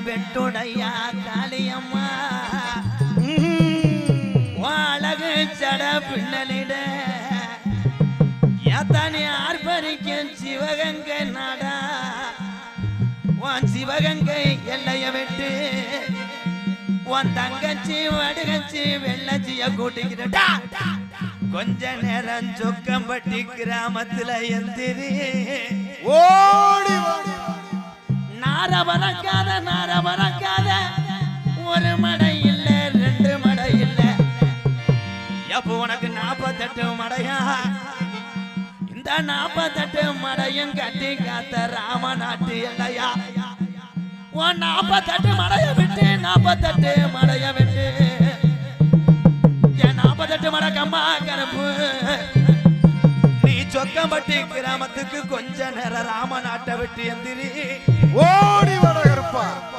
வெட்டுடையா காளியம்மா அழகு சட பின்னலிட எத்தனை ஆர்ப்பரிக்கும் சிவகங்கை நாடா உன் சிவகங்கை எல்லைய விட்டு உன் தங்கச்சி வடுகச்சி வெள்ளச்சிய கூட்டிக்கிட்டா கொஞ்ச நேரம் சொக்கம்பட்டி கிராமத்துல எந்திரி ஓடி நார பறக்காத ஒரு மடை இல்ல ரெண்டு மடை இல்ல எப்ப உனக்கு 48 மடையா இந்த 48 மடையும் கட்டி காத்த ராம நாட்டு இல்லையா உன் 48 மடைய விட்டு 48 மடைய விட்டு என் 48 மடை கம்மா கருப்பு நீ சொக்கம்பட்டி கிராமத்துக்கு கொஞ்ச நேரம் ராம நாட்டை விட்டு எந்திரி ஓடி வட கருப்பா.